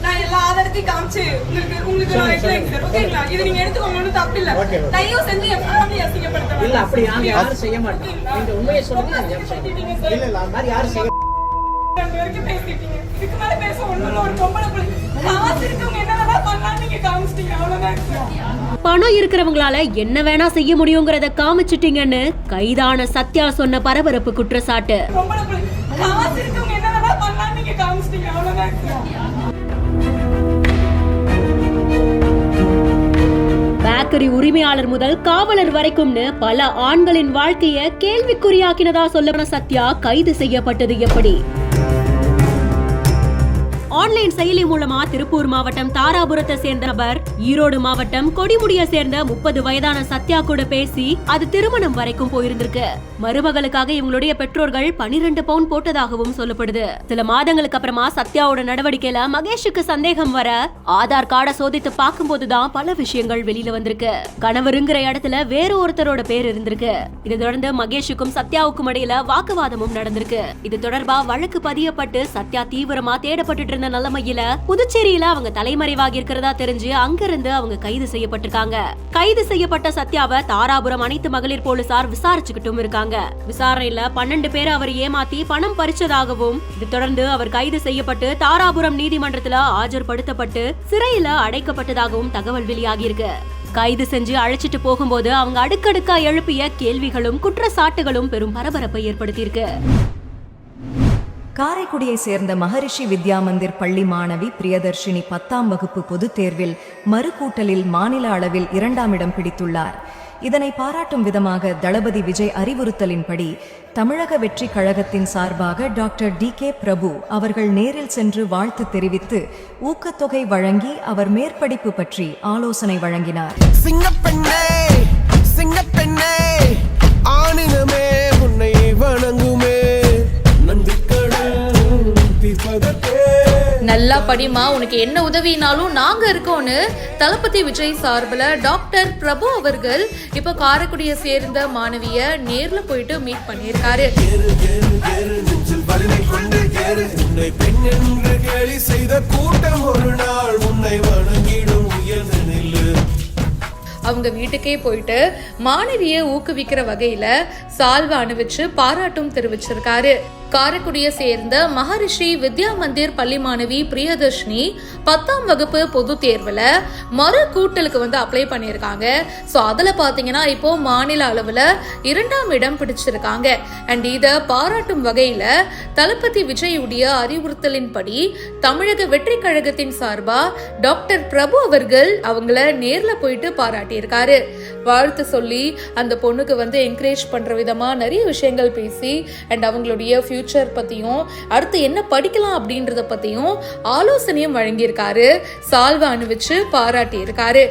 நான் எல்லா ஆதாரத்தையும் காமிச்சு உங்களுக்கு நான் வைக்கிறேன் சார். ஓகேங்களா? இது நீங்க எடுத்துக்கோங்கன்னு தப்பு இல்ல. தயவு செஞ்சு என் ஃபேமிலி அசிங்கப்படுத்த இல்ல. அப்படி யாரும் செய்ய மாட்டாங்க. நீங்க உண்மையை சொல்லுங்க. இல்ல இல்ல அந்த மாதிரி யாரும் செய்ய வரைக்கும் பேசிட்டீங்க. இதுக்கு மேல பேச ஒண்ணுல ஒரு பொம்பளை புள்ளி காசு இருக்கவங்க என்னடா பண்ணலாம் நீங்க காமிச்சிட்டீங்க. அவ்வளவுதான் சார். பணம் இருக்கிறவங்களால என்ன வேணா செய்ய முடியுங்கிறத காமிச்சிட்டீங்கன்னு கைதான சத்யா சொன்ன பரபரப்பு குற்றச்சாட்டு. பொம்பளை புள்ளி காசு இருக்கவங்க என்னடா பண்ணலாம் நீங்க காமிச்சிட்டீங்க. அவ்வளவுதான் சார். பேக்கரி உரிமையாளர் முதல் காவலர் வரைக்கும்னு பல ஆண்களின் வாழ்க்கைய கேள்விக்குறியாக்கினதா சொல்லப்பட்ட சத்யா கைது செய்யப்பட்டது எப்படி? ஆன்லைன் செயலி மூலமா திருப்பூர் மாவட்டம் தாராபுரத்தை சேர்ந்த நபர் ஈரோடு மாவட்டம் கொடிமுடியை சேர்ந்த 30 வயதான சத்யா கூட பேசி அது திருமணம் வரைக்கும் போயிருந்திருக்கு. மருமகளுக்காக இவங்களுடைய பெற்றோர்கள் 12 பவுன் போட்டதாகவும் சொல்லப்படுது. சில மாதங்களுக்கு அப்புறமா சத்யாவோட நடவடிக்கையில மகேஷுக்கு சந்தேகம் வர ஆதார் கார்டை சோதித்து பார்க்கும்போதுதான் பல விஷயங்கள் வெளியில வந்திருக்கு. கணவருங்கிற இடத்துல வேற ஒருத்தரோட பேர் இருந்திருக்கு. இதை தொடர்ந்து மகேஷுக்கும் சத்யாவுக்கும் இடையில வாக்குவாதமும் நடந்திருக்கு. இது தொடர்பா வழக்கு பதியப்பட்டு சத்யா தீவிரமா தேடப்பட்டு நிலைமையில புதுச்சேரியில அவங்க தலைமறைவாகி இருக்கிறதா தெரிஞ்சு அங்கிருந்து அவங்க கைது செய்யப்பட்டிருக்காங்க. கைது செய்யப்பட்ட சத்யாவை தாராபுரம் அனைத்து மகளிர் போலீசார் விசாரிச்சுக்கிட்டும் இருக்காங்க. விசாரணையில 12 பேரை அவர் ஏமாத்தி பணம் பறிச்சதாகவும் இது தொடர்ந்து அவர் கைது செய்யப்பட்டு தாராபுரம் நீதிமன்றத்துல ஆஜர்படுத்தப்பட்டு சிறையில அடைக்கப்பட்டதாகவும் தகவல் வெளியாகி இருக்கு. கைது செஞ்சு அழைச்சிட்டு போகும்போது அவங்க அடுக்கடுக்கா எழுப்பிய கேள்விகளும் குற்றச்சாட்டுகளும் பெரும் பரபரப்பை ஏற்படுத்தியிருக்கு. காரைக்குடியை சேர்ந்த மகரிஷி வித்யா மந்திர் பள்ளி மாணவி பிரியதர்ஷினி 10ஆம் வகுப்பு பொதுத் தேர்வில் மறுகூட்டலில் மாநில அளவில் 2ஆம் இடம் பிடித்துள்ளார். இதனை பாராட்டும் விதமாக தளபதி விஜய் அறிவுறுத்தலின்படி தமிழக வெற்றி கழகத்தின் சார்பாக டாக்டர் DK பிரபு அவர்கள் நேரில் சென்று வாழ்த்து தெரிவித்து ஊக்கத்தொகை வழங்கி அவர் மேற்படிப்பு பற்றி ஆலோசனை வழங்கினார். நல்லா படிமா, உனக்கு என்ன உதவினாலும் நாங்க இருக்கோம்னு தளபதி விஜய் சார்பில் டாக்டர் பிரபு அவர்கள் இப்ப காரைக்குடியை சேர்ந்த மாணவிய நேர்ல போயிட்டு மீட் பண்ணியிருக்காரு. அவங்க வீட்டுக்கே போயிட்டு மாணவியை ஊக்குவிக்கிற வகையில சால்வை அணிவிச்சு பாராட்டும் தெரிவிச்சிருக்காரு. காரைக்குடியை சேர்ந்த மகரிஷி வித்யா மந்திர் பள்ளி மாணவி பிரியதர்ஷினி 10ஆம் வகுப்பு பொது தேர்வுல மறு கூட்டலுக்கு அப்ளை பண்ணியிருக்காங்க. ஸோ அதில் பார்த்தீங்கன்னா இப்போ மாநில அளவில் 2ஆம் இடம் பிடிச்சிருக்காங்க. அண்ட் இதை பாராட்டும் வகையில் தளபதி விஜயுடைய அறிவுறுத்தலின்படி தமிழக வெற்றி கழகத்தின் சார்பா டாக்டர் பிரபு அவர்கள் அவங்கள நேரில் போயிட்டு பாராட்டியிருக்காரு. வாழ்த்து சொல்லி அந்த பொண்ணுக்கு என்கரேஜ் பண்ற விதமா நிறைய விஷயங்கள் பேசி அண்ட் அவங்களுடைய ஃபியூச்சர் பத்தியும் அடுத்து என்ன படிக்கலாம் அப்படின்றத பத்தியும் ஆலோசனையும் வழங்கியிருக்காரு. சால்வை அணிவிச்சு பாராட்டி இருக்காரு.